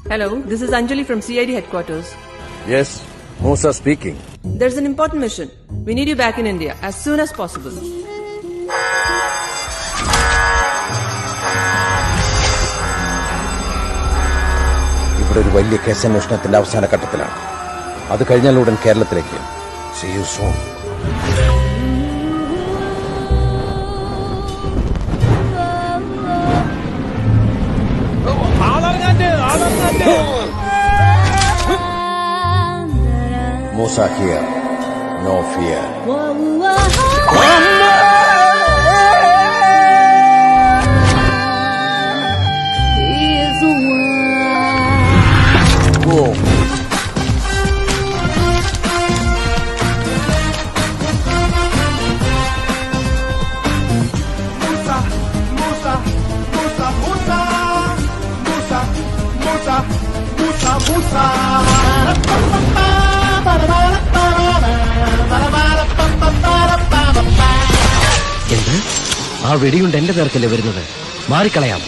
Hello, this is Anjali from CID headquarters. Yes, Musa speaking. There's an important mission. We need you back in India as soon as possible. ഇവിടെ ഒരു വലിയ കേസന്വേഷണത്തിന്റെ അവസാന ഘട്ടത്തിലാണ്. അത് കഴിഞ്ഞാൽ ഉടൻ കേരളത്തിലേക്ക്. See you soon. Musa here. No fear. Whoa. എന്ത്? ആ വെടിയുണ്ട് എന്റെ നേർക്കല്ലേ വരുന്നത്? മാറിക്കളയാം.